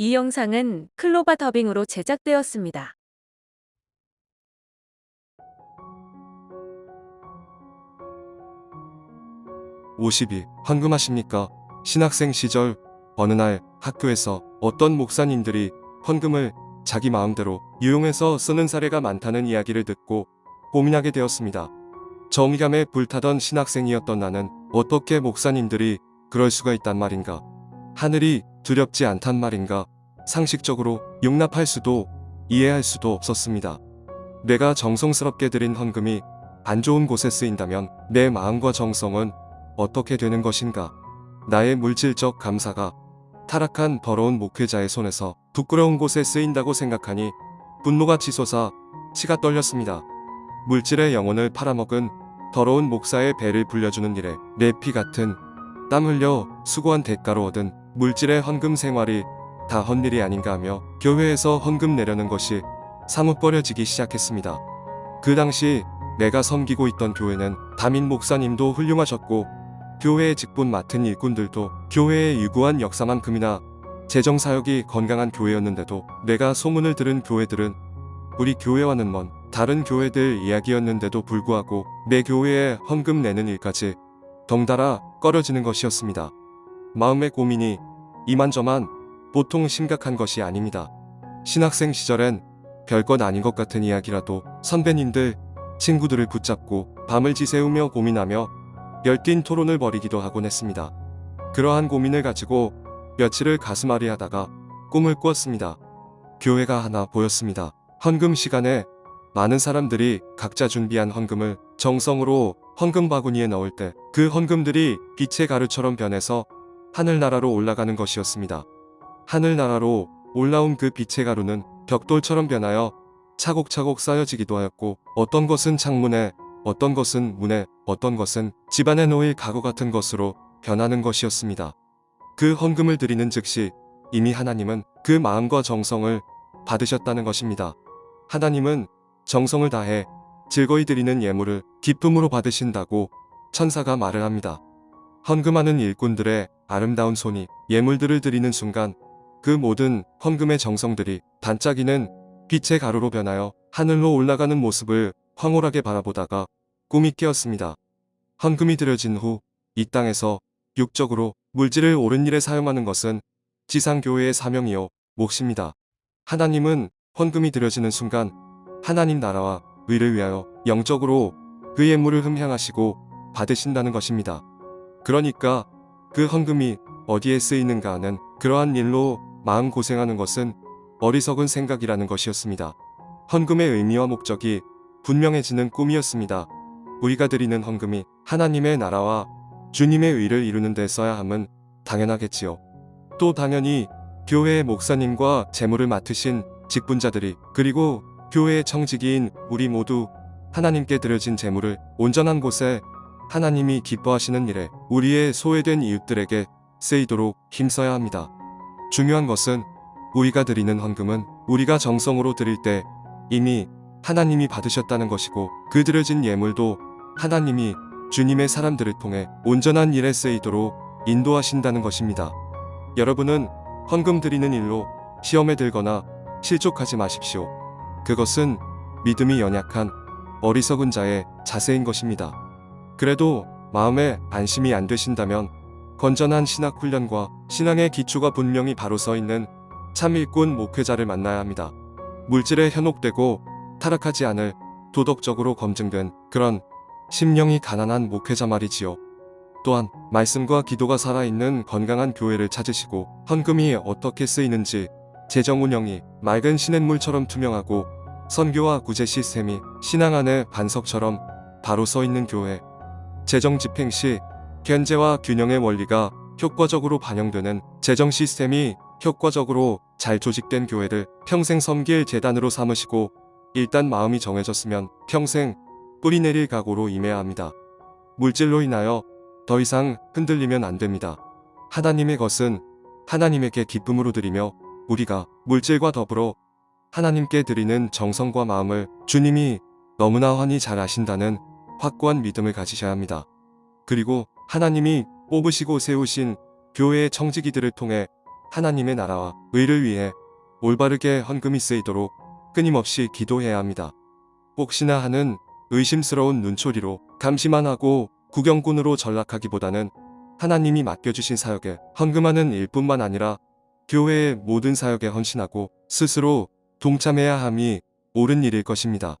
이 영상은 클로바 더빙으로 제작되었습니다. 52. 헌금하십니까? 신학생 시절 어느 날 학교에서 어떤 목사님들이 헌금을 자기 마음대로 유용해서 쓰는 사례가 많다는 이야기를 듣고 고민하게 되었습니다. 정의감에 불타던 신학생이었던 나는 어떻게 목사님들이 그럴 수가 있단 말인가? 하늘이 두렵지 않단 말인가? 상식적으로 용납할 수도 이해할 수도 없었습니다. 내가 정성스럽게 드린 헌금이 안 좋은 곳에 쓰인다면 내 마음과 정성은 어떻게 되는 것인가? 나의 물질적 감사가 타락한 더러운 목회자의 손에서 부끄러운 곳에 쓰인다고 생각하니 분노가 치솟아 치가 떨렸습니다. 물질의 영혼을 팔아먹은 더러운 목사의 배를 불려주는 일에 내 피 같은 땀 흘려 수고한 대가로 얻은 물질의 헌금 생활이 다 헛일이 아닌가 하며 교회에서 헌금 내려는 것이 사뭇 꺼려지기 시작했습니다. 그 당시 내가 섬기고 있던 교회는 담임 목사님도 훌륭하셨고 교회의 직분 맡은 일꾼들도 교회의 유구한 역사만큼이나 재정사역이 건강한 교회였는데도 내가 소문을 들은 교회들은 우리 교회와는 먼 다른 교회들 이야기였는데도 불구하고 내 교회에 헌금 내는 일까지 덩달아 꺼려지는 것이었습니다. 마음의 고민이 이만저만 보통 심각한 것이 아닙니다. 신학생 시절엔 별것 아닌 것 같은 이야기라도 선배님들, 친구들을 붙잡고 밤을 지새우며 고민하며 열띤 토론을 벌이기도 하곤 했습니다. 그러한 고민을 가지고 며칠을 가슴앓이 하다가 꿈을 꾸었습니다. 교회가 하나 보였습니다. 헌금 시간에 많은 사람들이 각자 준비한 헌금을 정성으로 헌금 바구니에 넣을 때 그 헌금들이 빛의 가루처럼 변해서 하늘나라로 올라가는 것이었습니다. 하늘나라로 올라온 그 빛의 가루는 벽돌처럼 변하여 차곡차곡 쌓여지기도 하였고 어떤 것은 창문에, 어떤 것은 문에, 어떤 것은 집안에 놓일 가구 같은 것으로 변하는 것이었습니다. 그 헌금을 드리는 즉시 이미 하나님은 그 마음과 정성을 받으셨다는 것입니다. 하나님은 정성을 다해 즐거이 드리는 예물을 기쁨으로 받으신다고 천사가 말을 합니다. 헌금하는 일꾼들의 아름다운 손이 예물들을 드리는 순간 그 모든 헌금의 정성들이 반짝이는 빛의 가루로 변하여 하늘로 올라가는 모습을 황홀하게 바라보다가 꿈이 깨었습니다. 헌금이 드려진 후 이 땅에서 육적으로 물질을 옳은 일에 사용하는 것은 지상교회의 사명이요 몫입니다. 하나님은 헌금이 드려지는 순간 하나님 나라와 의를 위하여 영적으로 그 예물을 흠향하시고 받으신다는 것입니다. 그러니까 그 헌금이 어디에 쓰이는가 하는 그러한 일로 마음고생하는 것은 어리석은 생각이라는 것이었습니다. 헌금의 의미와 목적이 분명해지는 꿈이었습니다. 우리가 드리는 헌금이 하나님의 나라와 주님의 의를 이루는 데 써야 함은 당연하겠지요. 또 당연히 교회의 목사님과 재물을 맡으신 직분자들이 그리고 교회의 청지기인 우리 모두 하나님께 드려진 재물을 온전한 곳에 하나님이 기뻐하시는 일에 우리의 소외된 이웃들에게 쓰이도록 힘써야 합니다. 중요한 것은 우리가 드리는 헌금은 우리가 정성으로 드릴 때 이미 하나님이 받으셨다는 것이고 그 드려진 예물도 하나님이 주님의 사람들을 통해 온전한 일에 쓰이도록 인도하신다는 것입니다. 여러분은 헌금 드리는 일로 시험에 들거나 실족하지 마십시오. 그것은 믿음이 연약한 어리석은 자의 자세인 것입니다. 그래도 마음에 안심이 안 되신다면 건전한 신학 훈련과 신앙의 기초가 분명히 바로 서 있는 참 일꾼 목회자를 만나야 합니다. 물질에 현혹되고 타락하지 않을 도덕적으로 검증된 그런 심령이 가난한 목회자 말이지요. 또한 말씀과 기도가 살아있는 건강한 교회를 찾으시고 헌금이 어떻게 쓰이는지 재정 운영이 맑은 시냇물처럼 투명하고 선교와 구제 시스템이 신앙 안의 반석처럼 바로 서 있는 교회, 재정 집행 시 견제와 균형의 원리가 효과적으로 반영되는 재정 시스템이 효과적으로 잘 조직된 교회를 평생 섬길 재단으로 삼으시고 일단 마음이 정해졌으면 평생 뿌리 내릴 각오로 임해야 합니다. 물질로 인하여 더 이상 흔들리면 안 됩니다. 하나님의 것은 하나님에게 기쁨으로 드리며 우리가 물질과 더불어 하나님께 드리는 정성과 마음을 주님이 너무나 훤히 잘 아신다는 확고한 믿음을 가지셔야 합니다. 그리고 하나님이 뽑으시고 세우신 교회의 청지기들을 통해 하나님의 나라와 의를 위해 올바르게 헌금이 쓰이도록 끊임없이 기도해야 합니다. 혹시나 하는 의심스러운 눈초리로 감시만 하고 구경꾼으로 전락하기보다는 하나님이 맡겨주신 사역에 헌금하는 일뿐만 아니라 교회의 모든 사역에 헌신하고 스스로 동참해야 함이 옳은 일일 것입니다.